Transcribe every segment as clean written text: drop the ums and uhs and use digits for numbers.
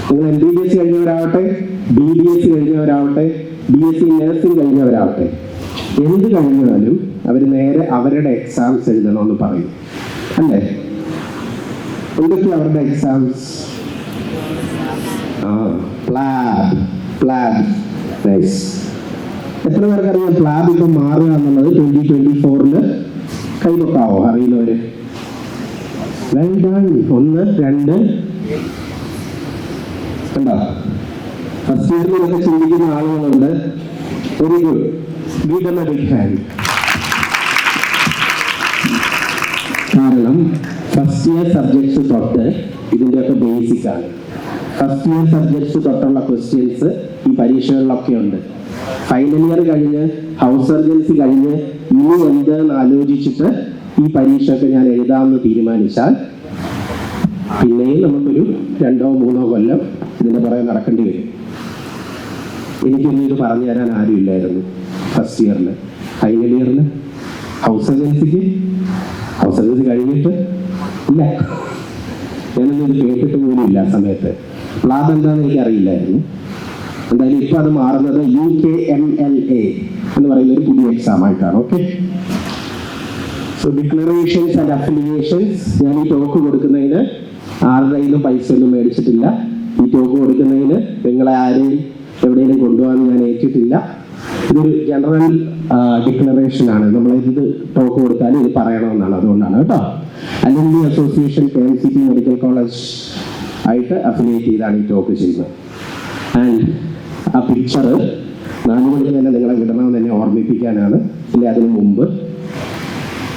നിങ്ങൾ MBBS കഴിഞ്ഞവരാവട്ടെ, BDS കഴിഞ്ഞവരാവട്ടെ, BSc nursing കഴിഞ്ഞവരാവട്ടെ, എന്ത് കഴിഞ്ഞാലും അവർ നേരെ അവരുടെ എക്സാംസ് എഴുതണമെന്ന് പറയും അല്ലേ? എന്തൊക്കെയാണ് അവരുടെ എക്സാംസ്? പ്ലാബ്. നൈസ്. എത്ര പേർക്ക് അറിയാം പ്ലാബ് ഇപ്പം മാറുക എന്നുള്ളത് 2024 കൈവക്കാവോ? അറിയുന്നവര്? Well done. 1 2 കണ്ടോ? ഫസ്റ്റ് ഇയറിലൊക്കെ ചിന്തിക്കുന്ന ആളുകളുണ്ട്. Very good. Give them a big hand. കാരണം ഫസ്റ്റ് ഇയർ സബ്ജക്ട്സ് തൊട്ട് ഇതിൻ്റെയൊക്കെ ബേസിക് ആണ്. ഫസ്റ്റ് ഇയർ സബ്ജക്ട്സ് തൊട്ടുള്ള ക്വസ്റ്റ്യൻസ് ഈ പരീക്ഷകളിലൊക്കെ ഉണ്ട്. ഫൈനൽ ഇയർ കഴിഞ്ഞ് ഹൗസ് സർജൻസി കഴിഞ്ഞ് ഇനി എന്തെന്ന് ആലോചിച്ചിട്ട് ഈ പരീക്ഷയൊക്കെ ഞാൻ എഴുതാമെന്ന് തീരുമാനിച്ചാൽ പിന്നെയും നമുക്കൊരു 2 3 കൊല്ലം ഇതിൻ്റെ പുറകെ നടക്കേണ്ടി വരും. എനിക്കൊന്നും ഇത് പറഞ്ഞു തരാൻ ആരും ഇല്ലായിരുന്നു ഫസ്റ്റ് ഇയറിൽ. ഫൈനൽ ഇയറിൽ ഹൗസ് സർജൻസി കഴിഞ്ഞിട്ട് ഇല്ല, ഞാനൊന്നും ഇത് കേട്ടിട്ട് പോലും ഇല്ല ആ സമയത്ത്. പ്ലാബ് എന്താണെന്ന് എനിക്ക് അറിയില്ലായിരുന്നു. എന്തായാലും ഇപ്പം അത് മാറുന്നത് UKMLA എന്ന് പറയുന്ന ഒരു പുതിയ എക്സാം ആയിട്ടാണ്. Okay, so declarations and affiliations. ഞാൻ ഈ ടോക്ക് കൊടുക്കുന്നതിന് ആരുടെ കയ്യിലും പൈസ ഒന്നും മേടിച്ചിട്ടില്ല. ഈ ടോക്ക് കൊടുക്കുന്നതിന് നിങ്ങളെ ആരെയും എവിടെയെങ്കിലും കൊണ്ടുപോകാൻ ഞാൻ ഏറ്റിട്ടില്ല. ഇതൊരു ജനറൽ ഡിക്ലറേഷൻ ആണ്. നമ്മൾ ഇത് ടോക്ക് കൊടുത്താലും ഇത് പറയണമെന്നാണ്, അതുകൊണ്ടാണ് കേട്ടോ. Alumni association KMCT medical college ആയിട്ട് അഫിലിയേറ്റ് ചെയ്താണ് ഈ ടോക്ക് ചെയ്യുന്നത്. ആൻഡ് ആ പിക്ചർ 4 മണിക്ക് തന്നെ നിങ്ങളെ വിടണമെന്ന് തന്നെ ഓർമ്മിപ്പിക്കാനാണ്. ഇല്ല, അതിനു മുമ്പ്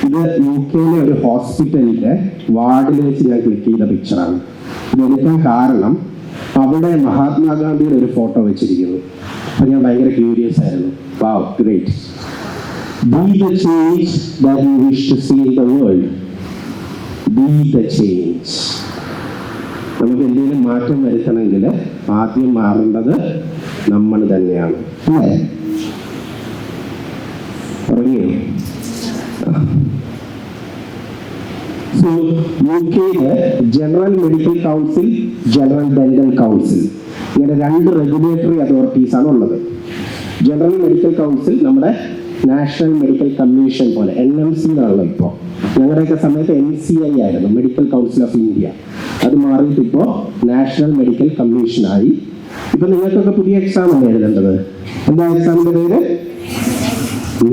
ഇത് UK ഒരു ഹോസ്പിറ്റലിന്റെ വാർഡിൽ വെച്ച് ഞാൻ ക്ലിക്ക് ചെയ്ത പിക്ചറാണ്. ഇതെടുക്കാൻ കാരണം അവിടെ മഹാത്മാഗാന്ധിയുടെ ഒരു ഫോട്ടോ വെച്ചിരിക്കുന്നു. അപ്പൊ ഞാൻ ഭയങ്കര ക്യൂരിയസ് ആയിരുന്നു. വാവ്, great. Be the change that you wish to see in the world. Be the change. നമുക്ക് എന്തെങ്കിലും മാറ്റം വരുത്തണമെങ്കിൽ ആദ്യം മാറേണ്ടത് നമ്മൾ തന്നെയാണ്. അല്ലേ? തുടങ്ങിയോ? സോ UKയില് general medical council, general dental council, ഇങ്ങനെ 2 റെഗുലേറ്ററി അതോറിറ്റീസ് ആണ് ഉള്ളത്. ജനറൽ മെഡിക്കൽ കൗൺസിൽ നമ്മുടെ നാഷണൽ മെഡിക്കൽ കമ്മീഷൻ പോലെ NMC എന്നാണല്ലോ ഇപ്പോൾ. ഞങ്ങളുടെയൊക്കെ സമയത്ത് NCI ആയിരുന്നു, മെഡിക്കൽ കൗൺസിൽ ഓഫ് ഇന്ത്യ. അത് മാറിയിട്ട് ഇപ്പോൾ നാഷണൽ മെഡിക്കൽ കമ്മീഷനായി. ഇപ്പൊ നിങ്ങൾക്കൊക്കെ പുതിയ എക്സാം ആണ് എഴുതേണ്ടത്. എന്താ എക്സാമിന്റെ പേര്?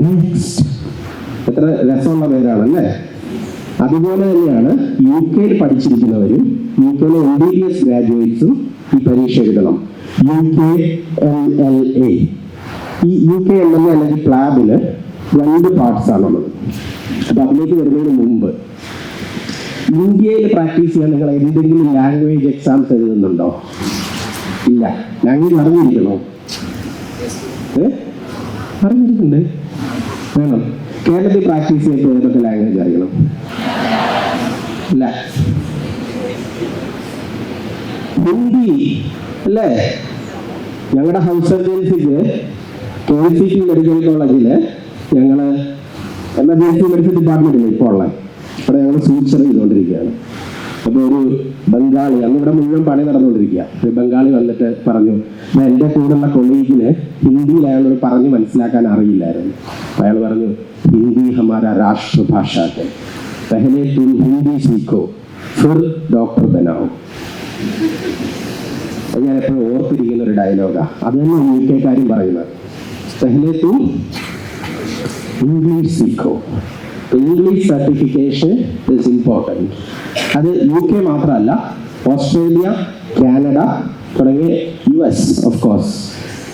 നെക്സ്റ്റ്. എത്ര രസമുള്ള പേരാണല്ലേ? അതുപോലെ തന്നെയാണ് UKയിൽ പഠിച്ചിരിക്കുന്നവരും UKയിലെ MBBS ഗ്രാജുവേറ്റ്സും ഈ പരീക്ഷ എഴുതണം. UKMLA. ഈ UKMLA അല്ലെങ്കിൽ പ്ലാബില് 2 പാർട്സ് ആണുള്ളത്. അപ്പൊ അതിലേക്ക് വരുന്നതിന് മുമ്പ് ഇന്ത്യയിൽ പ്രാക്ടീസ് ചെയ്യാൻ നിങ്ങൾ എന്തെങ്കിലും ലാംഗ്വേജ് എക്സാംസ് എഴുതുന്നുണ്ടോ? ഇല്ല. ലാംഗ്വേജ് അറിഞ്ഞിരിക്കണോ? അറിഞ്ഞിരിക്കണ്ടേ? വേണം. കേരളത്തിൽ പ്രാക്ടീസ് ചെയ്യുമ്പോൾ ഏതൊക്കെ ലാംഗ്വേജ് അറിയണം? ഇല്ല. ഹിന്ദി അല്ലേ? ഞങ്ങളുടെ ഹൗസ് സർജൻസിക്ക് KMCT മെഡിക്കൽ കോളേജില് ഞങ്ങള് എമർജൻസി മെഡിസിൻ ഡിപ്പാർട്ട്മെന്റിൽ ഇപ്പോൾ ഉള്ള ഇവിടെ ഞങ്ങൾ സൂച്ചർ ചെയ്തുകൊണ്ടിരിക്കുകയാണ്. അപ്പോൾ ഒരു ബംഗാളി, അന്ന് ഇവിടെ മുഴുവൻ പണി നടന്നുകൊണ്ടിരിക്കുക, ഒരു ബംഗാളി വന്നിട്ട് പറഞ്ഞു, എൻ്റെ കൂടെയുള്ള കൊളീഗിന് ഹിന്ദിയിൽ അയാളോട് പറഞ്ഞ് മനസ്സിലാക്കാൻ അറിയില്ലായിരുന്നു. അയാൾ പറഞ്ഞു, ഹിന്ദി ഹമാരാ രാഷ്ട്രഭാഷ ഹൈ, പെഹലെ തും ഹിന്ദി സീഖോ ഫിർ ഡോക്ടർ ബനാओ. ഞാൻ എപ്പോഴും ഓർത്തിരിക്കുന്ന ഒരു ഡയലോഗാണ്. അത് തന്നെ UK പറയുന്നത്. പെഹലെ തും ഇംഗ്ലീഷ് സീഖോ. English certification is important. അത് UK മാത്രമല്ല, ഓസ്ട്രേലിയ, കാനഡ തുടങ്ങിയ US of course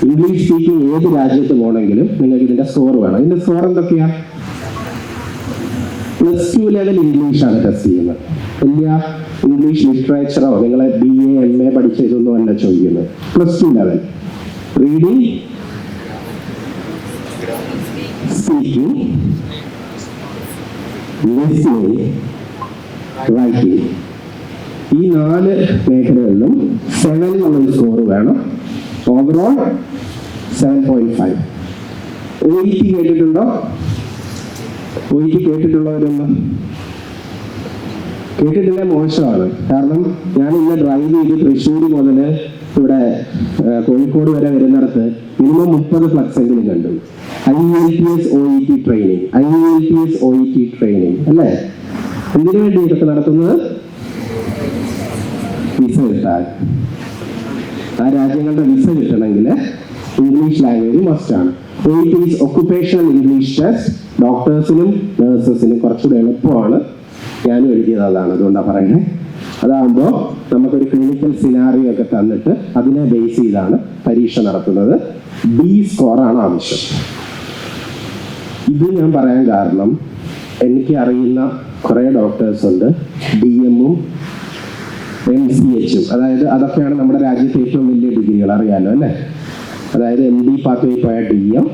English speaking ഏത് രാജ്യത്ത് പോകണമെങ്കിലും നിങ്ങൾക്ക് ഇതിൻ്റെ സ്കോർ വേണം. ഇതിൻ്റെ സ്കോർ എന്തൊക്കെയാണ്? +2 ലെവൽ ഇംഗ്ലീഷാണ് ടെസ്റ്റ് ചെയ്യുന്നത്. വലിയ ഇംഗ്ലീഷ് ലിറ്ററേച്ചറോ നിങ്ങളെ BA MA പഠിച്ച ഇതൊന്നും അല്ല ചോദിക്കുന്നത്. +2 level reading, speaking, listening, writing. ഈ 4 മേഖലകളിലും 7 എന്നുള്ള സ്കോർ വേണം. ഓവറോൾ 7.5. OET കേട്ടിട്ടുണ്ടോ? OET കേട്ടിട്ടുള്ളവരൊന്നും കേട്ടിട്ടില്ല, മോശമാണ്. കാരണം ഞാൻ ഇന്ന് ഡ്രൈവ് ചെയ്ത് തൃശ്ശൂർ മുതൽ ഇവിടെ കോഴിക്കോട് വരെ വരുന്നിടത്ത് മിനിമം 30 ഫ്ലക്സ് എങ്കിലും കണ്ടു. IELTS OET training, IELTS OET training അല്ലേ? എന്തിനു വേണ്ടി ഇതൊക്കെ നടത്തുന്നത്? വിസ കിട്ടാൻ. ആ രാജ്യങ്ങളുടെ വിസ കിട്ടണമെങ്കിൽ ഇംഗ്ലീഷ് ലാംഗ്വേജ് മസ്റ്റാണ്. OET is occupational English test. ഡോക്ടേഴ്സിനും നഴ്സസിനും കുറച്ചുകൂടെ എളുപ്പമാണ്. ഞാനും എഴുതിയത് അതാണ്, അതുകൊണ്ടാണ് പറയുന്നത്. അതാകുമ്പോൾ നമുക്കൊരു ക്ലിനിക്കൽ സിനാറിയോ ഒക്കെ തന്നിട്ട് അതിനെ ബേസ് ചെയ്താണ് പരീക്ഷ നടത്തുന്നത്. B സ്കോറാണ് ആവശ്യം. ഇത് ഞാൻ പറയാൻ കാരണം എനിക്ക് അറിയുന്ന കുറേ ഡോക്ടേഴ്സ് ഉണ്ട്, DM-ഉം MCH-ഉം. അതായത് അതൊക്കെയാണ് നമ്മുടെ രാജ്യത്തെ ഏറ്റവും വലിയ ഡിഗ്രികൾ, അറിയാലോ അല്ലേ? അതായത് MD പാത്വേ പോയ DM,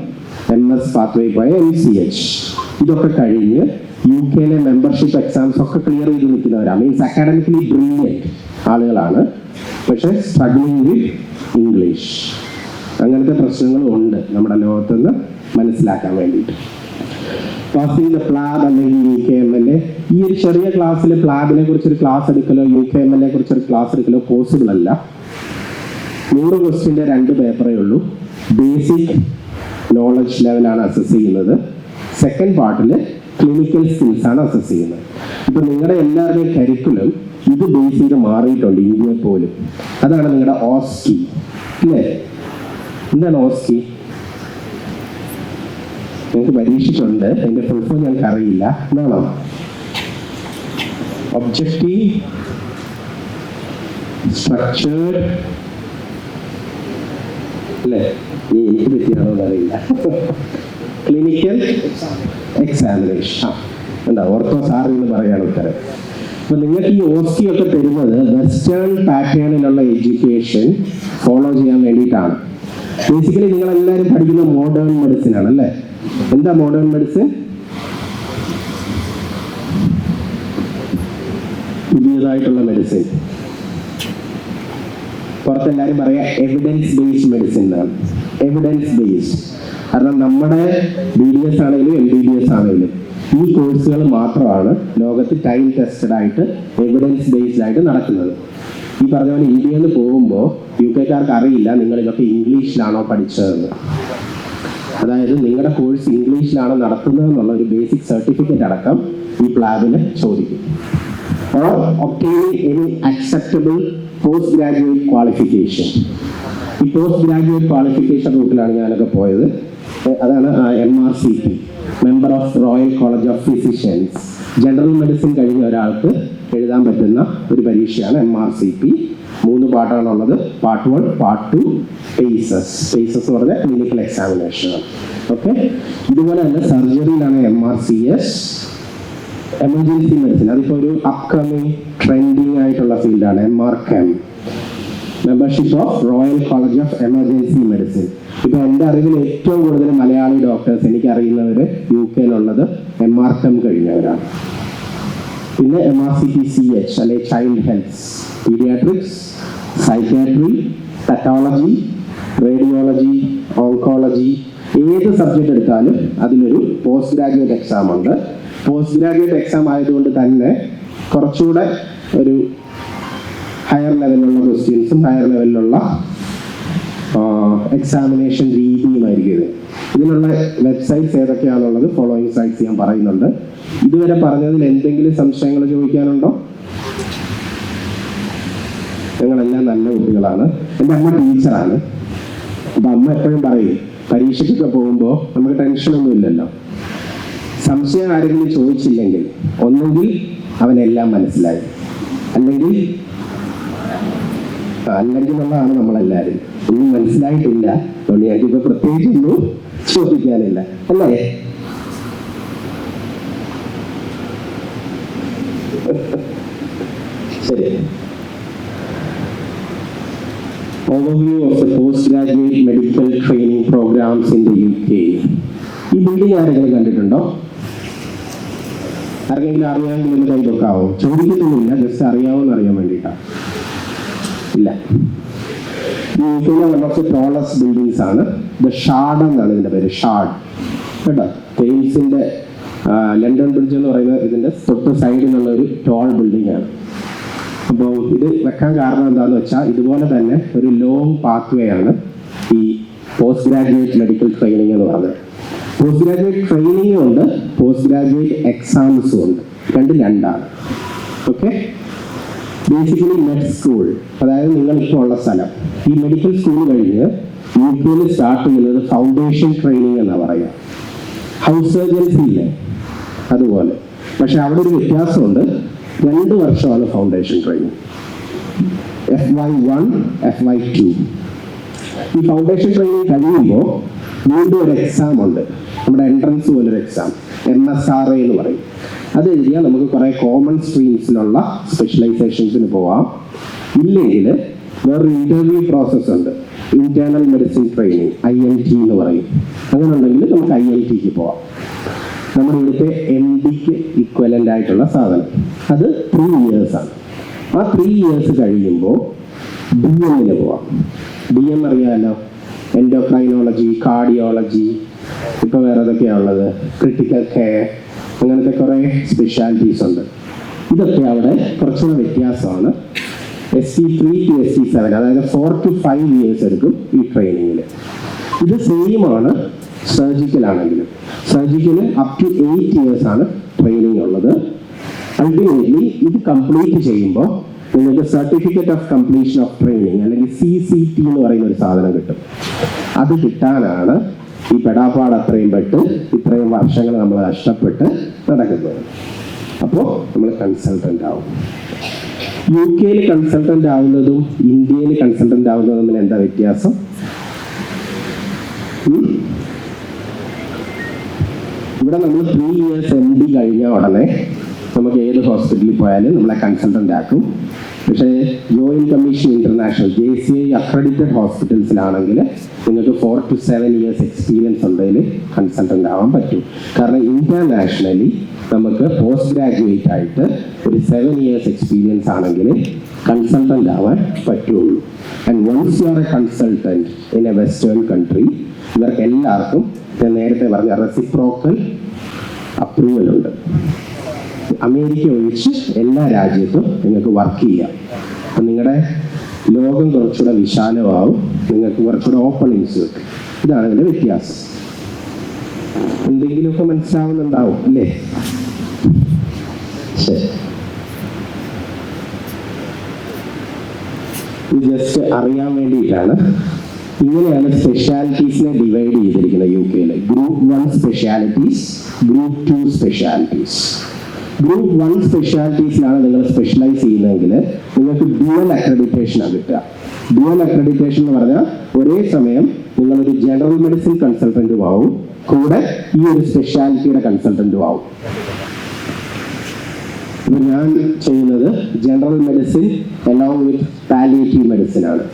MS പാത്വേ പോയ MCH. ഇതൊക്കെ കഴിഞ്ഞ് UK മെമ്പർഷിപ്പ് എക്സാംസ് ഒക്കെ ക്ലിയർ ചെയ്ത് നിൽക്കുന്നവരാണ്. മീൻസ് അക്കാഡമിക്കലി ബ്രില്യൻറ്റ് ആളുകളാണ്, പക്ഷേ സ്ട്രഗ്ലിംഗ് വിത്ത് ഇംഗ്ലീഷ്. അങ്ങനത്തെ പ്രശ്നങ്ങളും ഉണ്ട് നമ്മുടെ ലോകത്തുനിന്ന് മനസ്സിലാക്കാൻ വേണ്ടിയിട്ട്. പാസിംഗ് ദ പ്ലാബ് അല്ലെങ്കിൽ UKMLA, ഈ ഒരു ചെറിയ ക്ലാസ്സിൽ പ്ലാബിനെ കുറിച്ചൊരു ക്ലാസ് എടുക്കലോ UKMLA കുറിച്ചൊരു ക്ലാസ് എടുക്കലോ പോസിബിൾ അല്ല. 100 ക്വസ്റ്റ്യൻ്റെ 2 പേപ്പറേ ഉള്ളൂ. ബേസിക് നോളജ് ലെവലാണ് അസസ് ചെയ്യുന്നത്. സെക്കൻഡ് പാർട്ടിൽ ക്ലിനിക്കൽ സ്കിൽസ് ആണ് അസസ് ചെയ്യുന്നത്. ഇപ്പം നിങ്ങളുടെ എല്ലാവരുടെയും കരിക്കുലം ഇത് ബേസ് ചെയ്ത് മാറിയിട്ടുണ്ട് ഇന്ത്യയിൽ പോലും. അതാണ് നിങ്ങളുടെ OSCE അല്ലേ? എന്താണ് OSCE? ഞങ്ങൾക്ക് പരീക്ഷിച്ചിട്ടുണ്ട്, അതിൻ്റെ ഫുൾ ഫോം ഞങ്ങൾക്ക് അറിയില്ല. എന്താണോ? ഒബ്ജക്റ്റീവ് സ്ട്രക്ചേർഡ് അല്ലേ? എനിക്ക് പറ്റിയാണോ എന്നറിയില്ല. ക്ലിനിക്കൽ എക്സാമിനേഷൻ എന്താ ഓർത്തോ സാർ എന്ന് പറയാണ് ഉത്തരം. അപ്പൊ നിങ്ങൾക്ക് ഈ OSCE ഒക്കെ തരുന്നത് വെസ്റ്റേൺ പാറ്റേണിലുള്ള എഡ്യൂക്കേഷൻ ഫോളോ ചെയ്യാൻ വേണ്ടിയിട്ടാണ്. ബേസിക്കലി നിങ്ങളെല്ലാവരും പഠിക്കുന്ന മോഡേൺ മെഡിസിൻ ആണ് അല്ലേ? എന്താ മോഡേൺ മെഡിസിൻ? പുതിയതായിട്ടുള്ള മെഡിസിൻ. പുറത്തെല്ലാവരും പറയാ എവിഡൻസ് ബേസ്ഡ് മെഡിസിൻ എന്നാണ്. എവിഡൻസ് ബേസ്ഡ് കാരണം നമ്മുടെ BDS ആണെങ്കിലും MBBS ആണെങ്കിലും ഈ കോഴ്സുകൾ മാത്രമാണ് ലോകത്ത് ടൈം ടെസ്റ്റഡ് ആയിട്ട് എവിഡൻസ് ബേസ്ഡ് ആയിട്ട് നടക്കുന്നത്. ഈ പറഞ്ഞ പോലെ ഇന്ത്യയിൽ നിന്ന് പോകുമ്പോൾ UK-ക്കാർക്ക് അറിയില്ല നിങ്ങൾ ഇതൊക്കെ ഇംഗ്ലീഷിലാണോ പഠിച്ചതെന്ന്. അതായത് നിങ്ങളുടെ കോഴ്സ് ഇംഗ്ലീഷിലാണോ നടത്തുന്നത് എന്നുള്ള ഒരു ബേസിക് സർട്ടിഫിക്കറ്റ് അടക്കം ഈ പ്ലാബിന് ചോദിക്കും. or obtaining any acceptable post graduate qualification. ഈ പോസ്റ്റ് ഗ്രാജുവേറ്റ് ക്വാളിഫിക്കേഷൻ റൂട്ടിലാണ് ഞാനൊക്കെ പോയത്. അതാണ് MRCP, member of royal college of physicians. General medicine കഴിഞ്ഞ ഒരാൾക്ക് എഴുതാൻ പറ്റുന്ന ഒരു പരീക്ഷയാണ് MRCP. 3 പാർട്ടാണുള്ളത്. Part 1, part 2, PACES. പേസസ് എന്ന് പറഞ്ഞാൽ ക്ലിനിക്കൽ എക്സാമിനേഷൻ. ഓക്കെ, ഇതുപോലെ തന്നെ സർജറിയിലാണ് MRCS, എമർജൻസി മെഡിസിൻ. അതിപ്പോൾ ഒരു അപ്കമിങ് ട്രെൻഡിങ് ആയിട്ടുള്ള ഫീൽഡാണ് MRChem, membership of royal college of emergency medicine. ഇപ്പൊ എൻ്റെ അറിവിൽ ഏറ്റവും കൂടുതൽ മലയാളി ഡോക്ടേഴ്സ് എനിക്കറിയുന്നവർ UK-ലുള്ളത് MRChem കഴിഞ്ഞവരാണ്. പിന്നെ MRCP-CH അല്ലെ child health, paediatrics, psychiatry, pathology, radiology, oncology, ഏത് സബ്ജക്റ്റ് എടുത്താലും അതിലൊരു പോസ്റ്റ് ഗ്രാജുവേറ്റ് എക്സാം ഉണ്ട്. പോസ്റ്റ് ഗ്രാജുവേറ്റ് എക്സാം ആയതുകൊണ്ട് തന്നെ കുറച്ചുകൂടെ ഒരു ഹയർ ലെവലിലുള്ള ക്വസ്റ്റ്യൻസും ഹയർ ലെവലിലുള്ള എക്സാമിനേഷൻ രീതിയുമായിരിക്കും ഇത്. ഇതിനുള്ള വെബ്സൈറ്റ്സ് ഏതൊക്കെയാണുള്ളത് ഫോളോയിങ് സൈറ്റ്സ് ഞാൻ പറയുന്നുണ്ട്. ഇതുവരെ പറഞ്ഞതിൽ എന്തെങ്കിലും സംശയങ്ങൾ ചോദിക്കാനുണ്ടോ? ഞങ്ങളെല്ലാം നല്ല കുട്ടികളാണ്. എൻ്റെ അമ്മ ടീച്ചറാണ്. അപ്പം അമ്മ എപ്പോഴും പറയും പരീക്ഷയ്ക്കൊക്കെ പോകുമ്പോൾ നമുക്ക് ടെൻഷനൊന്നും ഇല്ലല്ലോ. സംശയം ആരെങ്കിലും ചോദിച്ചില്ലെങ്കിൽ ഒന്നെങ്കിൽ അവനെല്ലാം മനസ്സിലായി, അല്ലെങ്കിൽ ഉള്ളതാണ് നമ്മളെല്ലാവരും. ഒന്നും മനസ്സിലായിട്ടില്ല, അതുകൊണ്ട് ഞങ്ങൾക്കിപ്പോൾ പ്രത്യേകിച്ചൊന്നും ചോദിക്കാനില്ല അല്ലേ? ശരി. Overview of the postgraduate medical training programs in the UK. ഈ ബിൽഡിംഗ് ആരെങ്കിലും കണ്ടിട്ടുണ്ടോ? ആർക്കെങ്കിലും അറിയാമെങ്കിൽ ഒന്ന് കൈ വെക്കാവോ? ചോദിക്കുന്നില്ല, ജസ്റ്റ് അറിയാവോന്ന് അറിയാൻ വേണ്ടിയിട്ടാണ്. ഇല്ല. യുകെയിലെ one of the tallest buildings ആണ്. ദ ഷാർഡ് എന്നാണ് ഇതിന്റെ പേര്. ഷാർഡ് കേട്ടോ. തെയിംസിന്റെ ലണ്ടൻ ബ്രിഡ്ജ് എന്ന് പറയുന്നത് ഇതിന്റെ തൊട്ട് സൈഡിലുള്ള ഒരു ടോൾ ബിൽഡിംഗ് ആണ്. അപ്പോൾ ഇത് വെക്കാൻ കാരണം എന്താണെന്ന് വെച്ചാൽ ഇതുപോലെ തന്നെ ഒരു ലോങ് പാത്വേ ആണ് ഈ പോസ്റ്റ് ഗ്രാജുവേറ്റ് മെഡിക്കൽ ട്രെയിനിങ് എന്ന് പറഞ്ഞത്. പോസ്റ്റ് ഗ്രാജുവേറ്റ് ട്രെയിനിങ്ങും ഉണ്ട്, പോസ്റ്റ് ഗ്രാജുവേറ്റ് എക്സാംസും ഉണ്ട്. രണ്ടാണ്. ഓക്കെ, ബേസിക്കലി മെഡ് സ്കൂൾ, അതായത് നിങ്ങളിപ്പോൾ ഉള്ള സ്ഥലം, ഈ മെഡിക്കൽ സ്കൂൾ കഴിഞ്ഞ് UK സ്റ്റാർട്ട് ചെയ്യുന്നത് ഫൗണ്ടേഷൻ ട്രെയിനിങ് എന്നാണ് പറയുക. ഹൗസ് സർജൻസി ഇല്ലേ അതുപോലെ. പക്ഷെ അവിടെ ഒരു വ്യത്യാസമുണ്ട്. 2 വർഷമാണ് ഫൗണ്ടേഷൻ ട്രെയിനിങ്, FY1 FY2. ഈ ഫൗണ്ടേഷൻ ട്രെയിനിങ് കഴിയുമ്പോൾ വീണ്ടും ഒരു എക്സാം ഉണ്ട്, നമ്മുടെ എൻട്രൻസ് പോലൊരു എക്സാം, MSRA എന്ന് പറയും. അത് എഴുതിയാൽ നമുക്ക് കുറേ കോമൺ സ്ട്രീംസിലുള്ള സ്പെഷ്യലൈസേഷൻസിന് പോവാം. ഇല്ലെങ്കിൽ വേറൊരു ഇന്റർവ്യൂ പ്രോസസ് ഉണ്ട്, ഇന്റേണൽ മെഡിസിൻ ട്രെയിനിങ്, IMT എന്ന് പറയും. അങ്ങനെ ഉണ്ടെങ്കിൽ നമുക്ക് IMTക്ക് പോവാം. നമ്മുടെ ഇവിടുത്തെ MDക്ക് ഇക്വലൻ്റ് ആയിട്ടുള്ള സാധനം. അത് 3 years ആണ്. ആ 3 years കഴിയുമ്പോൾ DM പോവാം. DM അറിയാമല്ലോ, എൻഡോക്രൈനോളജി, കാർഡിയോളജി, ഇപ്പോൾ വേറെ ഏതൊക്കെയാണ് ഉള്ളത്, ക്രിട്ടിക്കൽ കെയർ, അങ്ങനത്തെ കുറേ സ്പെഷ്യാലിറ്റീസ് ഉണ്ട്. ഇതൊക്കെ അവിടെ കുറച്ചുകൂടെ വ്യത്യാസമാണ്. ST3 to ST7, അതായത് 4 to 5 years എടുക്കും ഈ ട്രെയിനിങ്ങിൽ. ഇത് സെയിം ആണ് സർജിക്കലാണെങ്കിലും. സർജിക്കല് അപ് ടു 8 years ആണ് ട്രെയിനിങ് ഉള്ളത്. അൾട്ടിമേറ്റ്ലി ഇത് കംപ്ലീറ്റ് ചെയ്യുമ്പോൾ നിങ്ങൾക്ക് certificate of completion of training അല്ലെങ്കിൽ CCT എന്ന് പറയുന്ന ഒരു സാധനം കിട്ടും. അത് കിട്ടാനാണ് ഈ പെടാപ്പാട് അത്രയും പെട്ട് ഇത്രയും വർഷങ്ങൾ നമ്മൾ കഷ്ടപ്പെട്ട് നടക്കുന്നത്. അപ്പോൾ നമ്മൾ കൺസൾട്ടൻ്റ് ആവും. UK കൺസൾട്ടൻ്റ് ആവുന്നതും ഇന്ത്യയിൽ കൺസൾട്ടൻ്റ് ആവുന്നതും തമ്മിൽ എന്താ വ്യത്യാസം? ഇവിടെ നമ്മൾ 3 years MD കഴിഞ്ഞ ഉടനെ നമുക്ക് ഏത് ഹോസ്പിറ്റലിൽ പോയാലും നമ്മളെ കൺസൾട്ടൻ്റ് ആക്കും. പക്ഷേ joint commission international JCI accredited ഹോസ്പിറ്റൽസിലാണെങ്കിൽ നിങ്ങൾക്ക് 4 to 7 years എക്സ്പീരിയൻസ് ഉണ്ടെങ്കിൽ കൺസൾട്ടൻ്റ് ആവാൻ പറ്റും. കാരണം ഇന്റർനാഷണലി നമുക്ക് പോസ്റ്റ് ഗ്രാജുവേറ്റ് ആയിട്ട് ഒരു 7 years എക്സ്പീരിയൻസ് ആണെങ്കിൽ കൺസൾട്ടൻ്റ് ആവാൻ പറ്റുള്ളൂ. And once you are a consultant in a western country, ഇവർക്ക് എല്ലാവർക്കും ഞാൻ നേരത്തെ പറഞ്ഞ റെസിപ്രോക്കൽ അപ്രൂവൽ ഉണ്ട്. അമേരിക്ക ഒഴിച്ച് എല്ലാ രാജ്യത്തും നിങ്ങൾക്ക് വർക്ക് ചെയ്യാം. അപ്പം നിങ്ങളുടെ ലോകം കുറച്ചുകൂടെ വിശാലമാവും, നിങ്ങൾക്ക് കുറച്ചുകൂടെ ഓപ്പണിങ്സ് കിട്ടും. ഇതാണ് ഇതിൻ്റെ വ്യത്യാസം. എന്തെങ്കിലുമൊക്കെ മനസ്സിലാവുന്നുണ്ടാവും അല്ലേ? ശരി, ഇത് ജസ്റ്റ് അറിയാൻ വേണ്ടിയിട്ടാണ്. ഇങ്ങനെയാണ് സ്പെഷ്യാലിറ്റീസിനെ ഡിവൈഡ് ചെയ്തിരിക്കുന്നത് UK. Group 1 specialities, group 2 specialities. Group 1 സ്പെഷ്യാലിറ്റീസിലാണ് നിങ്ങൾ സ്പെഷ്യലൈസ് ചെയ്യുന്നതെങ്കിൽ നിങ്ങൾക്ക് ഡ്യുവൽ അക്രഡിറ്റേഷനാണ് കിട്ടുക. ഡ്യുവൽ അക്രഡിറ്റേഷൻ എന്ന് പറഞ്ഞാൽ ഒരേ സമയം നിങ്ങളൊരു ജനറൽ മെഡിസിൻ കൺസൾട്ടൻറ്റും ആവും, കൂടെ ഈ ഒരു സ്പെഷ്യാലിറ്റിയുടെ കൺസൾട്ടൻറ്റും ആവും. ഇപ്പം ഞാൻ ചെയ്യുന്നത് general medicine along with palliative medicine ആണ്.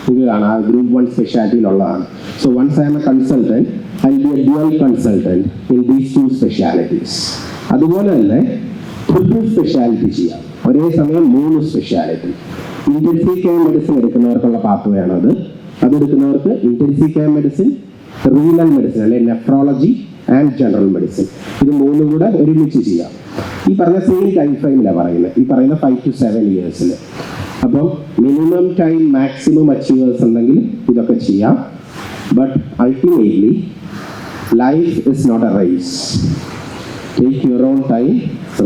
നിങ്ങൾക്ക് കാണാം ഗ്രൂപ്പ് 1 സ്പെഷ്യാലിറ്റിയിലുള്ളതാണ്. So once I am a consultant, I be a dual consultant in these 2 specialities. അതുപോലെ തന്നെ ട്രിപ്പിൾ സ്പെഷ്യാലിറ്റി ചെയ്യാം, ഒരേ സമയം 3 സ്പെഷ്യാലിറ്റി. ഇൻറ്റൻസീവ് കെയർ മെഡിസിൻ എടുക്കുന്നവർക്കുള്ള പാത്വേ ആണത്. അതെടുക്കുന്നവർക്ക് intensive care medicine, renal medicine അല്ലെങ്കിൽ നെഫ്രോളജി ആൻഡ് ജനറൽ മെഡിസിൻ, ഇത് 3 കൂടെ ഒരുമിച്ച് ചെയ്യാം. ഈ പറഞ്ഞ സെയിം ടൈം ഫ്രെയിമിലാണ് പറയുന്നത്, ഈ പറയുന്ന 5 to 7 years. അപ്പം മിനിമം ടൈം മാക്സിമം അച്ചീവേഴ്സ് ഉണ്ടെങ്കിൽ ഇതൊക്കെ ചെയ്യാം. But ultimately life is not a race. Take your own time,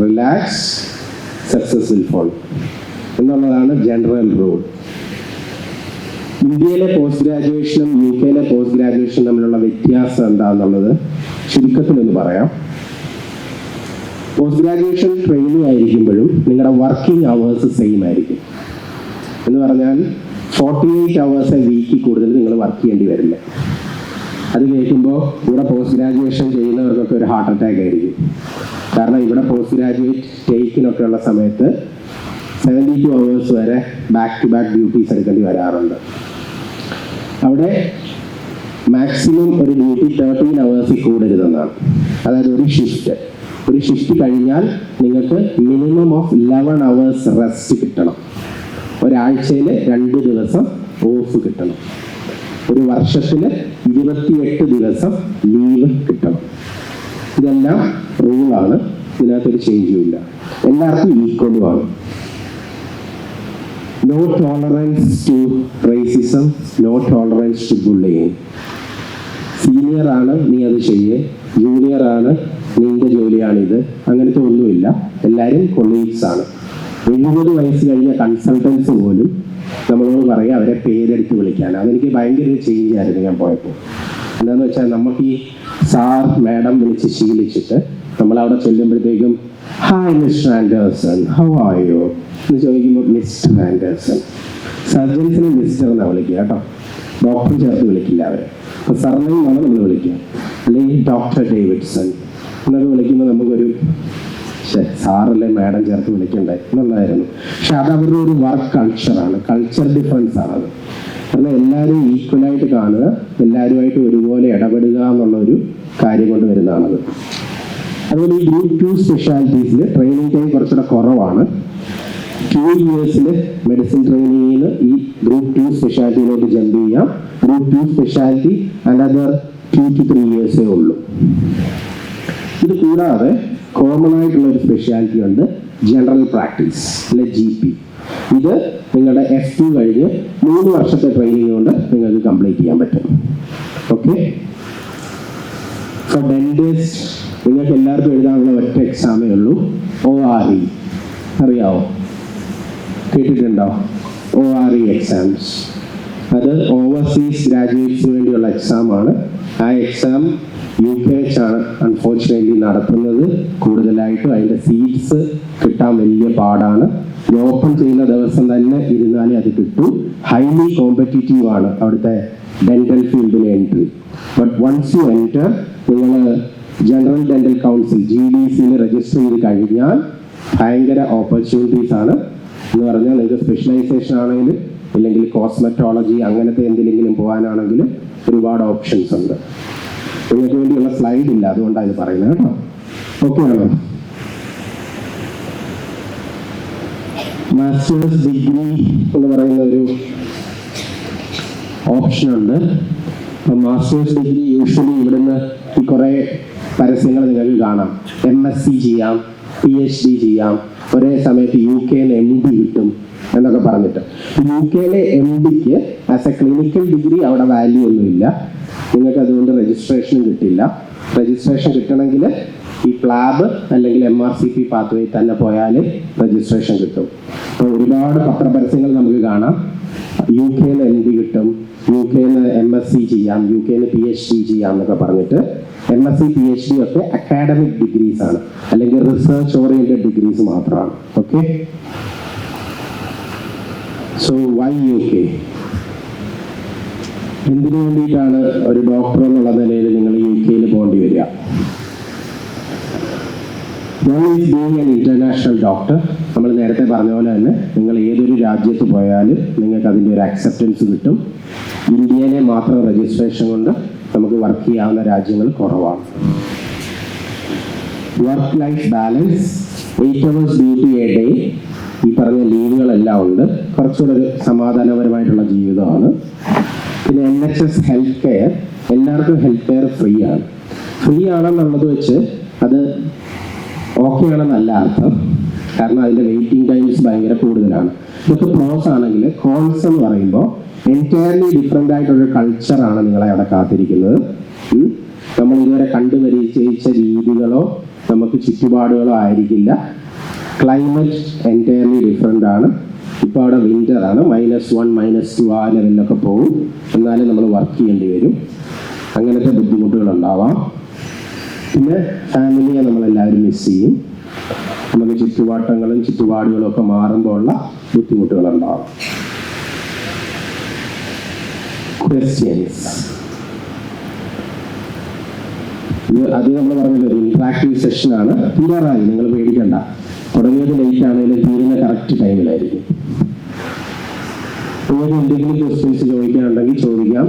relax, success will follow എന്നുള്ളതാണ് ജനറൽ റൂൾ. ഇന്ത്യയിലെ പോസ്റ്റ് ഗ്രാജുവേഷനും UK പോസ്റ്റ് ഗ്രാജുവേഷനും തമ്മിലുള്ള വ്യത്യാസം എന്താണെന്നുള്ളത് ചുരുക്കത്തിലൊന്ന് പറയാം. പോസ്റ്റ് ഗ്രാജുവേഷൻ ട്രെയിനിങ് ആയിരിക്കുമ്പോഴും നിങ്ങളുടെ വർക്കിംഗ് അവേഴ്സ് സെയിം ആയിരിക്കും. എന്ന് പറഞ്ഞാൽ 48 hours വീക്കിൽ കൂടുതൽ നിങ്ങൾ വർക്ക് ചെയ്യേണ്ടി വരില്ല. അത് കേൾക്കുമ്പോൾ ഇവിടെ പോസ്റ്റ് ഗ്രാജുവേഷൻ ചെയ്യുന്നവർക്കൊക്കെ ഒരു ഹാർട്ട് അറ്റാക്ക് ആയിരിക്കും. കാരണം ഇവിടെ പോസ്റ്റ് ഗ്രാജുവേറ്റ് ടേക്കിനൊക്കെ ഉള്ള സമയത്ത് 72 hours വരെ ബാക്ക് ടു ബാക്ക് ഡ്യൂട്ടീസ് എടുക്കേണ്ടി വരാറുണ്ട്. അവിടെ മാക്സിമം ഒരു ഡ്യൂട്ടി 13 hours കൂടരുതെന്നാണ്. അതായത് ഒരു ഷിഫ്റ്റ് കഴിഞ്ഞാൽ നിങ്ങൾക്ക് മിനിമം ഓഫ് 11 hours റെസ്റ്റ് കിട്ടണം. ഒരാഴ്ചയിൽ 2 ദിവസം ഓഫ് കിട്ടണം. ഒരു വർഷത്തിൽ 28 ദിവസം ലീവ് കിട്ടണം. ഇതെല്ലാം റൂളാണ്, ഇതിനകത്തൊരു ചേഞ്ചും ഇല്ല. എല്ലാവർക്കും ഈക്വലുമാണ്. No tolerance to racism, no tolerance to bullying. Senior ആണ് നീ അത് ചെയ്യേ, ജൂനിയർ ആണ് നിന്റെ ജോലിയാണിത്, അങ്ങനത്തെ ഒന്നുമില്ല. എല്ലാവരും കൊളീഗ്സ് ആണ്. 70 വയസ്സ് കഴിഞ്ഞ കൺസൾട്ടൻസ് പോലും നമ്മളോട് പറയാം അവരെ പേരെടുത്ത് വിളിക്കാൻ. അതെനിക്ക് ഭയങ്കര ഒരു ചേഞ്ച് ആയിരുന്നു ഞാൻ പോയപ്പോൾ. എന്താണെന്ന് വെച്ചാൽ നമുക്ക് ഈ സാർ മാഡം വിളിച്ച് ശീലിച്ചിട്ട് നമ്മളവിടെ ചെല്ലുമ്പോഴത്തേക്കും hi mister Anderson, how are you എന്ന് ചോദിക്കുമ്പോൾ മിസ്റ്റർ ആൻഡേഴ്സൺ. സർജൻസിനെ മിസ്റ്റർ എന്നാണ് വിളിക്കുക കേട്ടോ, ഡോക്ടർ ചേർത്ത് വിളിക്കില്ല അവരെ. അപ്പോൾ സർനെയിമാണ് നമ്മൾ വിളിക്കുക. അല്ലെങ്കിൽ ഡോക്ടർ ഡേവിഡ്സൺ എന്നൊക്കെ വിളിക്കുമ്പോൾ നമുക്കൊരു സാറല്ലേ മാഡം ചേർത്ത് വിളിക്കണ്ടേ എന്നുള്ളതായിരുന്നു. പക്ഷെ അത് അവരുടെ ഒരു വർക്ക് കൾച്ചറാണ്, കൾച്ചർ ഡിഫറൻസ് ആണത്. കാരണം എല്ലാവരും ഈക്വലായിട്ട് കാണുക, എല്ലാവരുമായിട്ട് ഒരുപോലെ ഇടപെടുക എന്നുള്ളൊരു കാര്യം കൊണ്ട് വരുന്നതാണത്. അതുപോലെ ഈ ഗ്രൂപ്പ് 2 സ്പെഷ്യാലിറ്റീസിൽ ട്രെയിനിങ് ടൈം കുറച്ചുകൂടെ കുറവാണ്. 2 ഇയേഴ്സിൽ മെഡിസിൻ ട്രെയിനിങ്ങിന് ഈ ഗ്രൂപ്പ് 2 സ്പെഷ്യാലിറ്റിയിലോട്ട് ജമ്പ് ചെയ്യാം. ഗ്രൂപ്പ് 2 സ്പെഷ്യാലിറ്റി അനദർ 2 to 3 ഇയേഴ്സേ ഉള്ളൂ. ഇത് കൂടാതെ കോമൺ ആയിട്ടുള്ള ഒരു സ്പെഷ്യാലിറ്റി ഉണ്ട്, ജനറൽ പ്രാക്ടീസ് അല്ലെ GP. ഇത് നിങ്ങളുടെ F2 കഴിഞ്ഞ് 3 വർഷത്തെ ട്രെയിനിങ് കൊണ്ട് നിങ്ങൾക്ക് കംപ്ലീറ്റ് ചെയ്യാൻ പറ്റും. ഓക്കെ, ഫോർ ഡെന്റിസ്റ്റ് നിങ്ങൾക്ക് എല്ലാവർക്കും എഴുതാനുള്ള ഒറ്റ എക്സാമേ ഉള്ളൂ, ORE. അറിയാവോ, കേട്ടിട്ടുണ്ടോ? ORE exams. അത് ഓവർസീസ് ഗ്രാജുവേറ്റ്സിന് വേണ്ടിയുള്ള എക്സാമാണ്. ആ എക്സാം UK വെച്ചാണ് അൺഫോർച്ചുനേറ്റ്ലി നടത്തുന്നത് കൂടുതലായിട്ടും. അതിൻ്റെ സീറ്റ്സ് കിട്ടാൻ വലിയ പാടാണ്. ഓപ്പൺ ചെയ്യുന്ന ദിവസം തന്നെ ഇരുന്നാലേ അത് കിട്ടും. ഹൈലി കോമ്പറ്റീറ്റീവ് ആണ് അവിടുത്തെ ഡെന്റൽ ഫീൽഡിലെ എൻട്രി. ബട്ട് വൺസ് യു എൻറ്റർ, നിങ്ങൾ ജനറൽ ഡെന്റൽ കൗൺസിൽ GDCയിൽ രജിസ്റ്റർ ചെയ്ത് കഴിഞ്ഞാൽ ഭയങ്കര ഓപ്പർച്യൂണിറ്റീസ് ആണ്. എന്ന് പറഞ്ഞാൽ നിങ്ങൾക്ക് സ്പെഷ്യലൈസേഷൻ ആണെങ്കിലും ഇല്ലെങ്കിൽ കോസ്മെറ്റോളജി അങ്ങനത്തെ എന്തിലെങ്കിലും പോകാനാണെങ്കിലും ഒരുപാട് ഓപ്ഷൻസ് ഉണ്ട്. നിങ്ങൾക്ക് വേണ്ടിയുള്ള സ്ലൈഡ് ഇല്ല, അതുകൊണ്ടാണ് ഇത് പറയുന്നത് കേട്ടോ. ഓക്കെ ആണോ? മാസ്റ്റേഴ്സ് ഡിഗ്രി എന്ന് പറയുന്ന ഒരു ഓപ്ഷൻ ഉണ്ട്. അപ്പം മാസ്റ്റേഴ്സ് ഡിഗ്രി യൂഷ്വലി ഇവിടുന്ന് ഈ കുറേ പരസ്യങ്ങൾ നിങ്ങൾക്ക് കാണാം. MSc ചെയ്യാം, PhD ചെയ്യാം, ഒരേ സമയത്ത് UK-യിൽ MD കിട്ടും എന്നൊക്കെ പറഞ്ഞിട്ട്. UK-യിലെ MDക്ക് ആസ് എ ക്ലിനിക്കൽ ഡിഗ്രി അവിടെ വാല്യൂ ഒന്നുമില്ല. നിങ്ങൾക്ക് അതുകൊണ്ട് രജിസ്ട്രേഷനും കിട്ടില്ല. രജിസ്ട്രേഷൻ കിട്ടണമെങ്കിൽ ഈ പ്ലാബ് അല്ലെങ്കിൽ MRCP പാത്വേ തന്നെ പോയാൽ രജിസ്ട്രേഷൻ കിട്ടും. അപ്പോൾ ഒരുപാട് പത്രപരസ്യങ്ങൾ നമുക്ക് കാണാം. UK-യിൽ MD കിട്ടും, UK-യിൽ MSc ചെയ്യാം, UK-യിൽ PhD ചെയ്യാം എന്നൊക്കെ പറഞ്ഞിട്ട്. MSc PhD ഒക്കെ അക്കാഡമിക് ഡിഗ്രീസ് ആണ്, അല്ലെങ്കിൽ റിസർച്ച് ഓറിയന്റഡ് ഡിഗ്രീസ് മാത്രമാണ്. Okay, so why UK? എന്തിനു വേണ്ടിയിട്ടാണ് ഒരു ഡോക്ടർ എന്നുള്ള നിലയിൽ നിങ്ങൾ UK-യിൽ പോകേണ്ടി വരിക? ബീയിങ് ആൻ ഇന്റർനാഷണൽ ഡോക്ടർ, നമ്മൾ നേരത്തെ പറഞ്ഞ പോലെ തന്നെ നിങ്ങൾ ഏതൊരു രാജ്യത്ത് പോയാലും നിങ്ങൾക്ക് അതിൻ്റെ ഒരു അക്സെപ്റ്റൻസ് കിട്ടും. ഇന്ത്യയിലെ മാത്രം രജിസ്ട്രേഷൻ കൊണ്ട് നമുക്ക് വർക്ക് ചെയ്യാവുന്ന രാജ്യങ്ങൾ കുറവാണ്. Work life balance, 8 hours duty A day, ഈ പറഞ്ഞ ലീവുകളെല്ലാം ഉണ്ട്. കുറച്ചുകൂടെ ഒരു സമാധാനപരമായിട്ടുള്ള ജീവിതമാണ്. പിന്നെ NHS ഹെൽത്ത് കെയർ, എല്ലാവർക്കും ഹെൽത്ത് കെയർ ഫ്രീ ആണ്. ഫ്രീ ആണെന്നുള്ളത് വെച്ച് അത് ഓക്കെ ആണെന്നല്ല അർത്ഥം. കാരണം അതിൻ്റെ വെയിറ്റിംഗ് ടൈംസ് ഭയങ്കര കൂടുതലാണ്. ഇതൊക്കെ പ്രോസ് ആണെങ്കിൽ കോൺസ് എന്ന് പറയുമ്പോൾ എൻറ്റയർലി ഡിഫറെൻ്റ് ആയിട്ടൊരു കൾച്ചറാണ് നിങ്ങളെ അവിടെ കാത്തിരിക്കുന്നത്. നമ്മൾ ഇതുവരെ കണ്ടുപരിചയിച്ച രീതികളോ നമുക്ക് ചുറ്റുപാടുകളോ ആയിരിക്കില്ല. ക്ലൈമറ്റ് എൻറ്റയർലി ഡിഫറെൻ്റ് ആണ്. ഇപ്പോൾ അവിടെ വിൻ്റർ ആണ്, -1 -2 ആ ലെവലിലൊക്കെ പോകും. എന്നാലും നമ്മൾ വർക്ക് ചെയ്യേണ്ടി വരും. അങ്ങനത്തെ ബുദ്ധിമുട്ടുകളുണ്ടാവാം. പിന്നെ ഫാമിലിയെ നമ്മളെല്ലാവരും മിസ് ചെയ്യും. നമുക്ക് ചുറ്റുപാട്ടങ്ങളും ചുറ്റുപാടുകളും ഒക്കെ മാറുമ്പോൾ ഉള്ള ബുദ്ധിമുട്ടുകളുണ്ടാവും. ക്വസ്റ്റ്യൻസ്, അത് നമ്മൾ പറഞ്ഞത് ഒരു ഇൻട്രാക്റ്റീവ് സെഷനാണ്. തീരാറായി, നിങ്ങൾ പേടിക്കണ്ട. തുടങ്ങിയത് ലേറ്റ് ആണെങ്കിലും തീരുന്ന കറക്റ്റ് ടൈമിലായിരിക്കും. നിങ്ങൾക്ക് എന്തെങ്കിലും ക്വസ്റ്റ്യൻസ് ചോദിക്കാനുണ്ടെങ്കിൽ ചോദിക്കാം.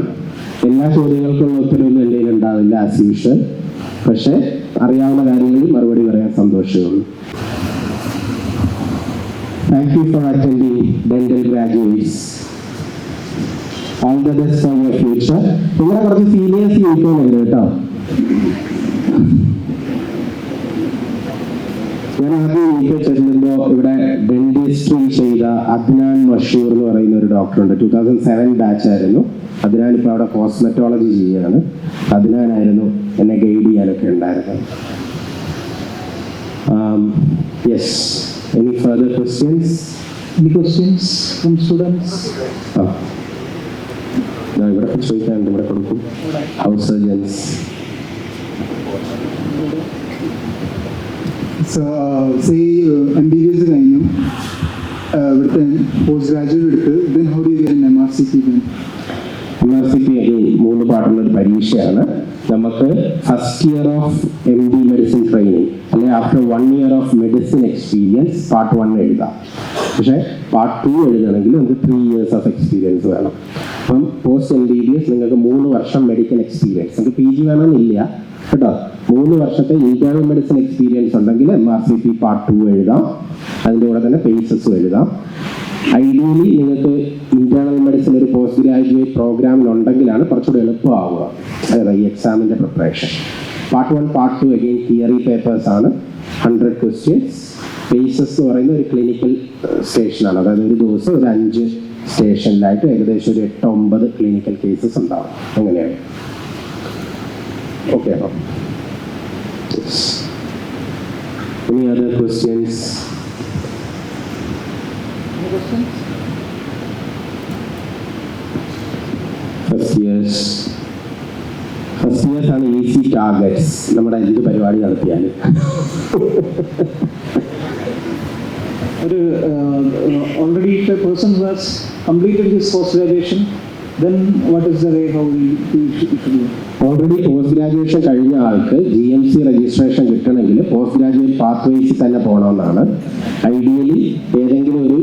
എല്ലാ ചോദ്യങ്ങൾക്കുള്ള ഉത്തരവൊന്നും എൻ്റെ കയ്യിൽ ഉണ്ടാവില്ല ആസ് യൂഷ്വൽ. പക്ഷേ അറിയാവുന്ന കാര്യങ്ങളിൽ മറുപടി പറയാൻ സന്തോഷമുള്ളൂ. Thank you for attending dental graduates. All the best for your future. നിങ്ങളെ കുറച്ച് സീനിയേഴ്സ് ചോദിക്കുന്നുണ്ട് കേട്ടോ. ഞാൻ ആദ്യം എനിക്ക് ചെല്ലുമ്പോൾ ഇവിടെ ഡെന്റിസ്ട്രി ചെയ്ത അദ്നാൻ മഷൂർ എന്ന് പറയുന്ന ഒരു ഡോക്ടറുണ്ട്. 2007 ബാച്ച് ആയിരുന്നു. അദ്നാൻ ഇപ്പോൾ അവിടെ കോസ്മെറ്റോളജി ചെയ്യുകയാണ്. അദ്നാനായിരുന്നു എന്നെ ഗൈഡ് ചെയ്യാനൊക്കെ ഉണ്ടായിരുന്നത്. Yes, any further questions? Any questions from students? ഇവിടെ ചോദിക്കാനുണ്ട്, ഇവിടെ കൊടുക്കും. House surgeons. Say MBBS കഴിഞ്ഞു, ഇവിടുത്തെ പോസ്റ്റ് ഗ്രാജുവേറ്റ് എടുത്ത്, then how do you get an MRCP then? MRCP 3 പാർട്ടുള്ള ഒരു പരീക്ഷയാണ്. നമുക്ക് first year of MD medicine training അല്ലെങ്കിൽ after 1 year of medicine experience part 1 എഴുതാം. പക്ഷേ പാർട്ട് 2 എഴുതണമെങ്കിൽ നമുക്ക് 3 years ഓഫ് എക്സ്പീരിയൻസ് വേണം. അപ്പം പോസ്റ്റ് MBBS നിങ്ങൾക്ക് 3 വർഷം മെഡിക്കൽ എക്സ്പീരിയൻസ്, നിങ്ങൾക്ക് PG വേണമെന്നില്ല കേട്ടോ. 3 വർഷത്തെ ഇന്റേണൽ മെഡിസിൻ എക്സ്പീരിയൻസ് ഉണ്ടെങ്കിൽ MRCP പാർട്ട് 2 എഴുതാം. അതിൻ്റെ കൂടെ തന്നെ പേസസും എഴുതാം. ഐഡിയലി നിങ്ങൾക്ക് ഇന്റേണൽ മെഡിസിൻ ഒരു പോസ്റ്റ് ഗ്രാജുവേറ്റ് പ്രോഗ്രാമിലുണ്ടെങ്കിലാണ് കുറച്ചുകൂടി എളുപ്പമാവുക, അതായത് ഈ എക്സാമിൻ്റെ preparation. Part 1 part 2 again theory papers ആണ്. 100 questions. പേസസ് എന്ന് പറയുന്ന ഒരു ക്ലിനിക്കൽ സ്റ്റേഷനാണ്. അതായത് ഒരു ദിവസം ഒരു 5 സ്റ്റേഷനിലായിട്ട് ഏകദേശം ഒരു 8-9 ക്ലിനിക്കൽ കേസസ് ഉണ്ടാവും. അങ്ങനെയാണ്. ഓക്കെ ആണോ? Any other questions? Any questions? First years ആണ് ഈസി ടാർഗറ്റ്സ്. നമ്മുടെ എന്ത് പരിപാടി നടത്തിയാലും Already if a person who has completed his post graduation, then what is the way how we should do? Already post graduation കഴിഞ്ഞ ആൾക്ക് GMC registration കിട്ടണമെങ്കിൽ post graduate path വേസിൽ തന്നെ പോകണമെന്നാണ്. ഐഡിയലി ഏതെങ്കിലും ഒരു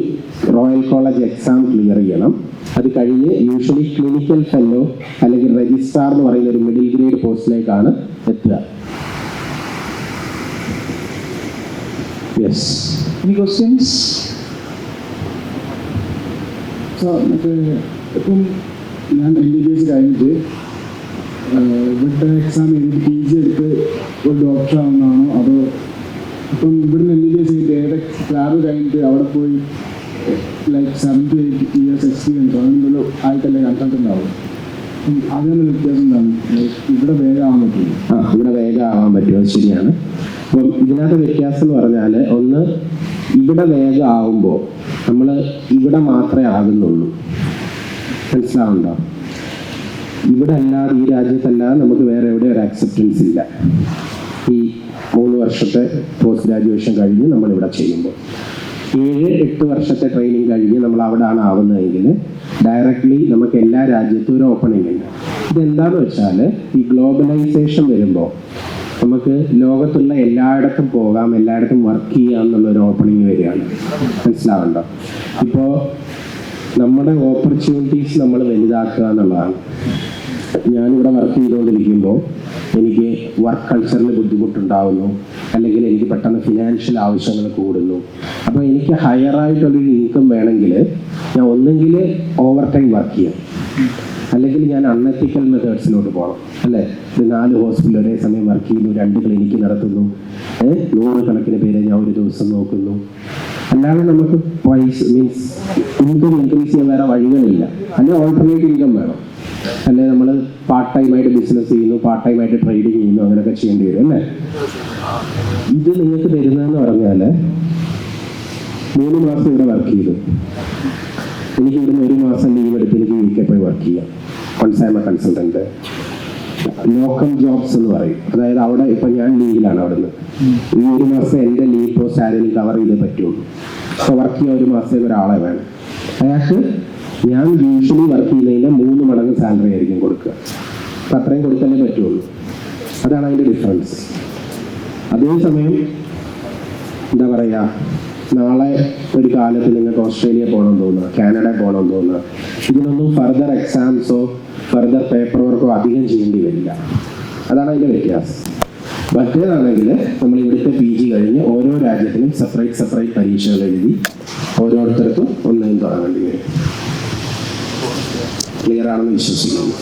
റോയൽ കോളേജ് എക്സാം ക്ലിയർ ചെയ്യണം. അത് കഴിഞ്ഞ് യൂഷ്വലി ക്ലിനിക്കൽ ഫെല്ലോ അല്ലെങ്കിൽ രജിസ്ട്രാർ എന്ന് പറയുന്ന ഒരു മിഡിൽ ഗ്രേഡ് പോസ്റ്റിലേക്കാണ് എത്തുക. യെസ്. Any questions? ഇപ്പം ഞാൻ MBBS കഴിഞ്ഞിട്ട് ഇവിടുത്തെ എക്സാം എഴുതി PG എടുത്ത് ഒരു ഡോക്ടർ ആവുന്നതാണോ, അതോ ഇപ്പം ഇവിടുന്ന് MBBS ചെയ്തിട്ട് ഏതൊക്കെ ലാബ് കഴിഞ്ഞിട്ട് അവിടെ പോയി ലൈക്ക് 7 to 8 years എക്സ്പീരിയൻസ് അങ്ങനെന്തല്ലോ ആയിട്ടല്ലേ കൺസൾട്ടൻ്റ് ആവും? അപ്പം അതിനുള്ള വ്യത്യാസം എന്താണ്? ഇവിടെ വേഗം ആവാൻ പറ്റുമോ? ഇവിടെ വേഗം ആവാൻ പറ്റുമോ? അത് ശരിയാണ്. അപ്പം ഇതിനകത്ത് വ്യത്യാസം എന്ന് പറഞ്ഞാൽ, ഒന്ന് ഇവിടെ വേഗം ആവുമ്പോൾ നമ്മൾ ഇവിടെ മാത്രമേ ആകുന്നുള്ളൂ. മനസ്സിലാവുണ്ടോ? ഇവിടെ അല്ലാതെ ഈ രാജ്യത്തല്ലാതെ നമുക്ക് വേറെ എവിടെ ഒരു അക്സെപ്റ്റൻസ് ഇല്ല. ഈ 3 വർഷത്തെ പോസ്റ്റ് ഗ്രാജുവേഷൻ കഴിഞ്ഞ് നമ്മളിവിടെ ചെയ്യുമ്പോൾ 7-8 വർഷത്തെ ട്രെയിനിങ് കഴിഞ്ഞ് നമ്മൾ അവിടെയാണ് ആവുന്നതെങ്കിൽ ഡയറക്റ്റ്ലി നമുക്ക് എല്ലാ രാജ്യത്തും ഒരു ഓപ്പണിംഗ് ഉണ്ട്. ഇതെന്താണെന്ന് വെച്ചാൽ, ഈ ഗ്ലോബലൈസേഷൻ വരുമ്പോൾ നമുക്ക് ലോകത്തുള്ള എല്ലായിടത്തും പോകാം, എല്ലായിടത്തും വർക്ക് ചെയ്യാം എന്നുള്ളൊരു ഓപ്പണിംഗ് വരികയാണ്. മനസ്സിലാവുണ്ടോ? ഇപ്പോൾ നമ്മുടെ ഓപ്പർച്യൂണിറ്റീസ് നമ്മൾ വലുതാക്കുക എന്നുള്ളതാണ്. ഞാനിവിടെ വർക്ക് ചെയ്തുകൊണ്ടിരിക്കുമ്പോൾ എനിക്ക് വർക്ക് കൾച്ചറിൽ ബുദ്ധിമുട്ടുണ്ടാവുന്നു, അല്ലെങ്കിൽ എനിക്ക് പെട്ടെന്ന് ഫിനാൻഷ്യൽ ആവശ്യങ്ങൾ കൂടുന്നു. അപ്പോൾ എനിക്ക് ഹയറായിട്ടുള്ളൊരു ഇൻകം വേണമെങ്കിൽ ഞാൻ ഒന്നെങ്കിൽ ഓവർ ടൈം വർക്ക് ചെയ്യാം, അല്ലെങ്കിൽ ഞാൻ അൺഎത്തിക്കൽ മെത്തേഡ്സിലോട്ട് പോകണം. അല്ലേ? 4 ഹോസ്പിറ്റൽ ഒരേ സമയം വർക്ക് ചെയ്യുന്നു, 2 ക്ലിനിക്ക് നടത്തുന്നു, 100 കണക്കിന് പേരെ ഞാൻ ഒരു ദിവസം നോക്കുന്നു. അല്ലാതെ നമുക്ക് പൈസ മീൻസ് ഇൻകം ഇൻക്രീസ് ചെയ്യാൻ വേറെ വഴികളില്ല. അല്ലെങ്കിൽ ഓൾട്ടർനേറ്റ് ഇൻകം വേണം. അല്ലെ നമ്മൾ പാർട്ട് ടൈമായിട്ട് ബിസിനസ് ചെയ്യുന്നു, പാർട്ട് ടൈമായിട്ട് ട്രേഡിങ് ചെയ്യുന്നു, അങ്ങനെയൊക്കെ ചെയ്യേണ്ടി വരും. അല്ലേ? ഇത് നിങ്ങൾക്ക് തരുന്നതെന്ന് പറഞ്ഞാൽ 3 മാസം ഇവിടെ വർക്ക് ചെയ്തു, എനിക്ക് ഇവിടുന്ന് 1 മാസം ലീവ് എടുത്ത് എനിക്ക് UK പോയി വർക്ക് ചെയ്യാം. കൺസൈമ കൺസൾട്ടൻറ്റ് ലോക്കൽ ജോബ്സ് എന്ന് പറയും. അതായത് അവിടെ ഇപ്പം ഞാൻ ലീവിലാണ് അവിടുന്ന്, ഈ 1 മാസം എൻ്റെ ലീവ് പോസ്റ്റ് ആരെങ്കിലും കവർ ചെയ്തേ പറ്റുള്ളൂ. അപ്പോൾ വർക്ക് ചെയ്യാൻ 1 മാസത്തേക്ക് ഒരാളെ വേണം. അയാൾക്ക് ഞാൻ യൂഷ്വലി വർക്ക് ചെയ്യുന്നതിൻ്റെ 3 മടങ്ങ് സാലറി ആയിരിക്കും കൊടുക്കുക. അപ്പം അത്രയും കൊടുക്കാനേ പറ്റുള്ളൂ. അതാണ് അതിൻ്റെ ഡിഫറൻസ്. അതേസമയം എന്താ പറയുക, നാളെ ഒരു കാലത്ത് നിങ്ങൾക്ക് ഓസ്ട്രേലിയ പോകണമെന്ന് തോന്നുക, കാനഡ പോകണമെന്ന് തോന്നുക, ഇതിനൊന്നും ഫർദർ എക്സാംസോ ഫർദർ പേപ്പർ വർക്കോ അധികം ചെയ്യേണ്ടി വരില്ല. അതാണ് അതിൻ്റെ വ്യത്യാസം. മറ്റേതാണെങ്കിൽ നമ്മൾ ഇവിടുത്തെ PG കഴിഞ്ഞ് ഓരോ രാജ്യത്തിനും സെപ്പറേറ്റ് പരീക്ഷകൾ എഴുതി ഓരോരുത്തർക്കും ഒന്നേയും തുടങ്ങേണ്ടി വരും. ക്ലിയർ ആണെന്ന് വിശ്വസിക്കുന്നു.